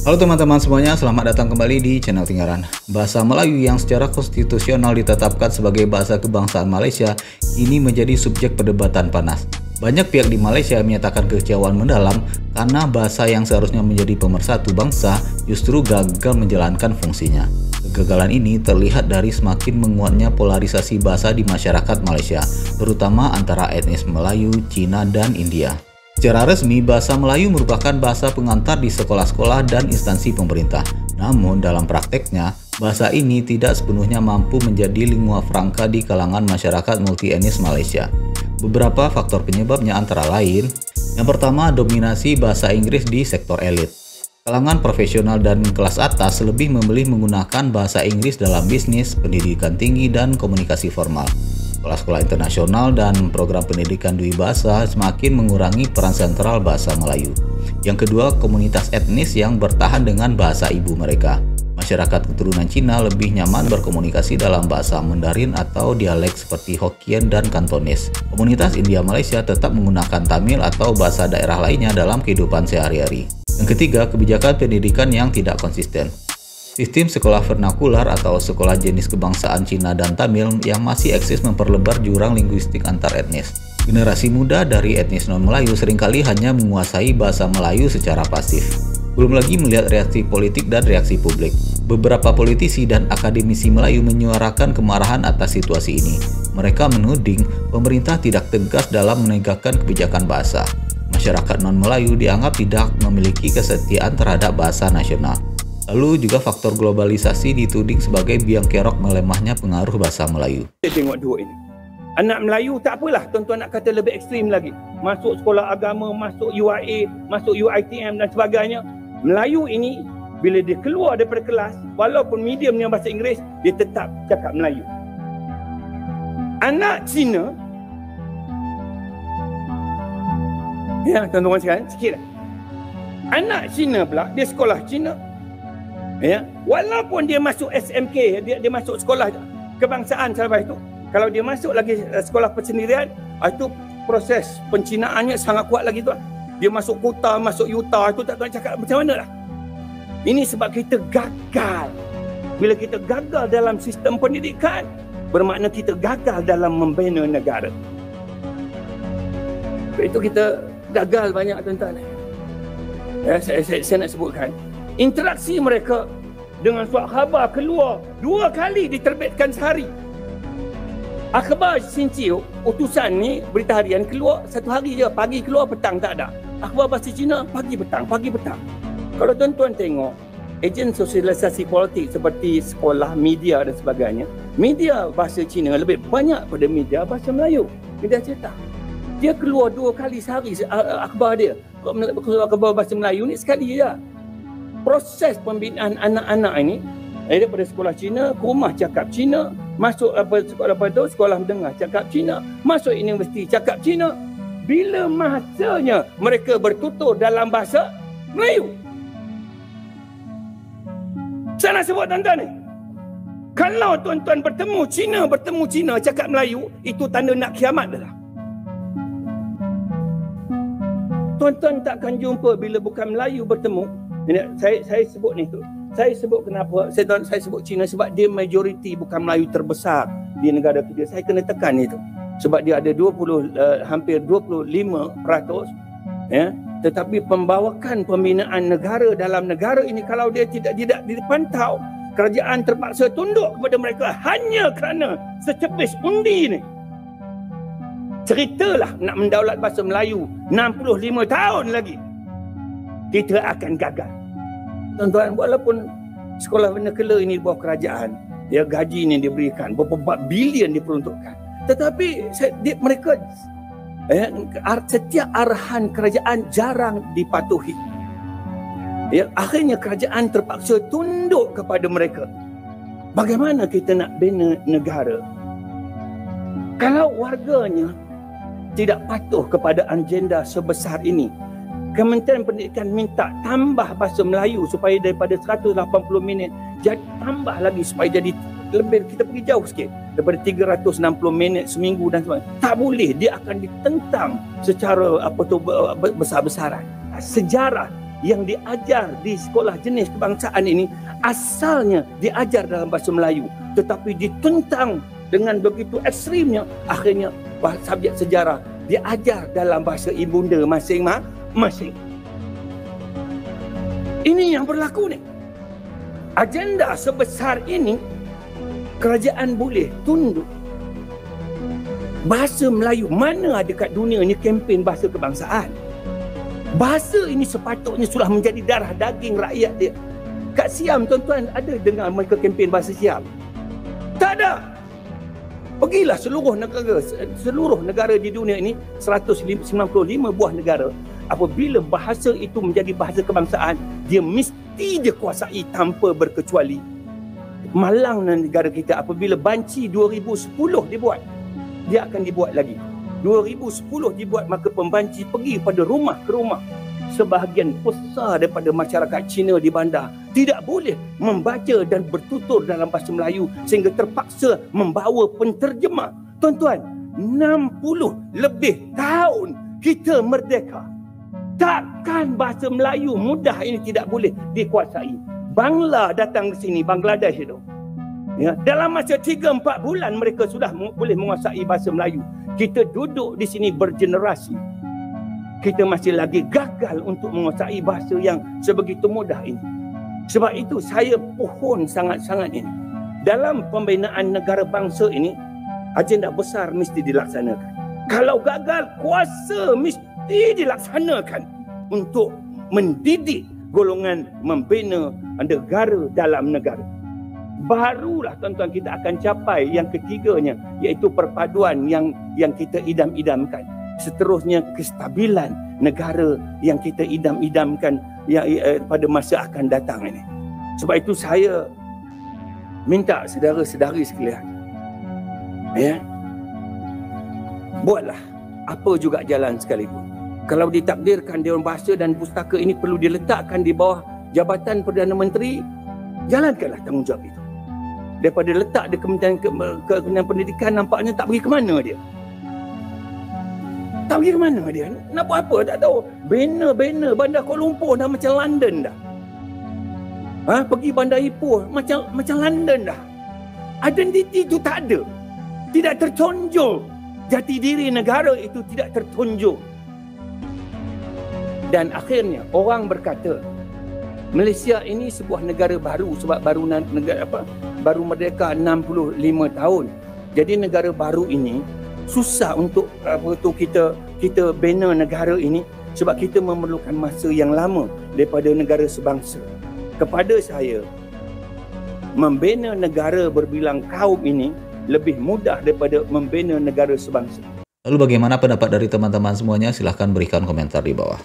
Halo teman-teman semuanya, selamat datang kembali di channel Tinggaran. Bahasa Melayu yang secara konstitusional ditetapkan sebagai bahasa kebangsaan Malaysia ini menjadi subjek perdebatan panas. Banyak pihak di Malaysia menyatakan kekecewaan mendalam karena bahasa yang seharusnya menjadi pemersatu bangsa justru gagal menjalankan fungsinya. Kegagalan ini terlihat dari semakin menguatnya polarisasi bahasa di masyarakat Malaysia, terutama antara etnis Melayu, Cina, dan India. Secara resmi, bahasa Melayu merupakan bahasa pengantar di sekolah-sekolah dan instansi pemerintah. Namun, dalam prakteknya, bahasa ini tidak sepenuhnya mampu menjadi lingua franca di kalangan masyarakat multi-etnis Malaysia. Beberapa faktor penyebabnya antara lain, yang pertama, dominasi bahasa Inggris di sektor elit. Kalangan profesional dan kelas atas lebih memilih menggunakan bahasa Inggris dalam bisnis, pendidikan tinggi, dan komunikasi formal. Sekolah-sekolah internasional dan program pendidikan dui bahasa semakin mengurangi peran sentral bahasa Melayu. Yang kedua, komunitas etnis yang bertahan dengan bahasa ibu mereka. Masyarakat keturunan Cina lebih nyaman berkomunikasi dalam bahasa Mandarin atau dialek seperti Hokkien dan Kantonis. Komunitas India Malaysia tetap menggunakan Tamil atau bahasa daerah lainnya dalam kehidupan sehari-hari. Yang ketiga, kebijakan pendidikan yang tidak konsisten. Sistem sekolah vernakular atau sekolah jenis kebangsaan Cina dan Tamil yang masih eksis memperlebar jurang linguistik antar etnis. Generasi muda dari etnis non-Melayu seringkali hanya menguasai bahasa Melayu secara pasif. Belum lagi melihat reaksi politik dan reaksi publik. Beberapa politisi dan akademisi Melayu menyuarakan kemarahan atas situasi ini. Mereka menuding pemerintah tidak tegas dalam menegakkan kebijakan bahasa. Masyarakat non-Melayu dianggap tidak memiliki kesetiaan terhadap bahasa nasional. Lalu juga faktor globalisasi dituding sebagai biang kerok melemahnya pengaruh bahasa Melayu. Kita tengok dua ini. Anak Melayu tak apalah, tuan-tuan nak kata lebih ekstrim lagi. Masuk sekolah agama, masuk UIA, masuk UiTM dan sebagainya. Melayu ini, bila dia keluar daripada kelas, walaupun mediumnya bahasa Inggeris, dia tetap cakap Melayu. Anak Cina, ya tuan-tuan sekalian, sikit lah. Anak Cina pula, dia sekolah Cina, ya, walaupun dia masuk SMK, dia masuk sekolah kebangsaan selepas itu, kalau dia masuk lagi sekolah persendirian, itu proses pencinaannya sangat kuat lagi tu. Dia masuk kota, masuk yuta, itu tak tahu cakap macam mana lah. Ini sebab kita gagal. Bila kita gagal dalam sistem pendidikan, bermakna kita gagal dalam membina negara. Itu kita gagal banyak, tuan-tuan. Ya, saya nak sebutkan. Interaksi mereka dengan surat khabar keluar 2 kali diterbitkan sehari. Akhbar Sinciu, utusan ni berita harian keluar 1 hari je, pagi keluar, petang tak ada. Akhbar bahasa Cina pagi petang, pagi petang. Kalau tuan-tuan tengok ejen sosialisasi politik seperti sekolah, media dan sebagainya, media bahasa Cina lebih banyak pada media bahasa Melayu, media cetak. Dia keluar 2 kali sehari akhbar dia. Akhbar bahasa Melayu ni sekali je. Proses pembinaan anak-anak ini daripada sekolah Cina ke rumah cakap Cina, masuk sekolah menengah cakap Cina, masuk universiti cakap Cina. Bila masanya mereka bertutur dalam bahasa Melayu. Saya nak sebut tuan-tuan ni, kalau tuan-tuan bertemu Cina cakap Melayu, itu tanda nak kiamat dah. Tuan-tuan takkan jumpa bila bukan Melayu bertemu. Saya sebut ni tu. Saya sebut kenapa saya sebut Cina sebab dia majoriti bukan Melayu terbesar di negara kita. Saya kena tekan itu. Sebab dia ada hampir 25%, ya. Tetapi pembawakan pembinaan negara dalam negara ini kalau dia tidak dipantau, kerajaan terpaksa tunduk kepada mereka hanya kerana secepis undi ni. Ceritalah nak mendaulat bahasa Melayu 65 tahun lagi, kita akan gagal. Tuan-tuan, walaupun sekolah vernakular ini di bawah kerajaan, dia gaji ini diberikan, berapa bilion diperuntukkan, tetapi mereka setiap arahan kerajaan jarang dipatuhi. Ya, akhirnya kerajaan terpaksa tunduk kepada mereka. Bagaimana kita nak bina negara kalau warganya tidak patuh kepada agenda sebesar ini? Kementerian Pendidikan minta tambah bahasa Melayu supaya daripada 180 minit jadi tambah lagi supaya jadi lebih, kita pergi jauh sikit daripada 360 minit seminggu dan sebagainya. Tak boleh, dia akan ditentang secara besar-besaran. Sejarah yang diajar di sekolah jenis kebangsaan ini asalnya diajar dalam bahasa Melayu, tetapi ditentang dengan begitu ekstrimnya, akhirnya subjek sejarah diajar dalam bahasa ibunda masing-masing. Ini yang berlaku ni. Agenda sebesar ini kerajaan boleh tunduk. Bahasa Melayu, mana ada kat dunia ni kempen bahasa kebangsaan? Bahasa ini sepatutnya sudah menjadi darah daging rakyat dia. Kat Siam, tuan-tuan, ada dengar mereka kempen bahasa Siam? Tak ada. Pergilah seluruh negara di dunia ini, 195 buah negara. Apabila bahasa itu menjadi bahasa kebangsaan, dia mesti dia kuasai tanpa berkecuali. Malang negara kita, apabila banci 2010 dibuat, dia akan dibuat lagi. 2010 dibuat, maka pembanci pergi pada rumah ke rumah. Sebahagian besar daripada masyarakat Cina di bandar tidak boleh membaca dan bertutur dalam bahasa Melayu sehingga terpaksa membawa penterjemah. Tuan-tuan, 60 lebih tahun kita merdeka. Takkan bahasa Melayu mudah ini tidak boleh dikuasai. Bangla datang ke sini, Bangladesh itu. Ya, dalam masa 3-4 bulan mereka sudah boleh menguasai bahasa Melayu. Kita duduk di sini bergenerasi, kita masih lagi gagal untuk menguasai bahasa yang sebegitu mudah ini. Sebab itu saya pohon sangat-sangat ini. Dalam pembinaan negara bangsa ini, agenda besar mesti dilaksanakan. Kalau gagal, kuasa mesti dilaksanakan untuk mendidik golongan membina negara dalam negara. Barulah tuan-tuan kita akan capai yang ketiganya, iaitu perpaduan yang kita idam-idamkan. Seterusnya kestabilan negara yang kita idam-idamkan pada masa akan datang ini. Sebab itu saya minta saudara-saudari sekalian, ya, buatlah apa juga jalan sekalipun. Kalau ditakdirkan Dewan Bahasa dan Pustaka ini perlu diletakkan di bawah Jabatan Perdana Menteri, jalankanlah tanggungjawab itu. Daripada letak di Kementerian Pendidikan, nampaknya tak pergi ke mana dia. Tak pergi ke mana dia. Nak buat apa tak tahu. Banner bandar Kuala Lumpur dah macam London dah. Pergi bandar Ipoh macam London dah. Identiti itu tak ada. Tidak tertonjol. Jati diri negara itu tidak tertonjol. Dan akhirnya orang berkata, Malaysia ini sebuah negara baru sebab baru merdeka 65 tahun. Jadi negara baru ini susah untuk kita bina negara ini sebab kita memerlukan masa yang lama daripada negara sebangsa. Kepada saya, membina negara berbilang kaum ini lebih mudah daripada membina negara sebangsa. Lalu bagaimana pendapat dari teman-teman semuanya? Silahkan berikan komentar di bawah.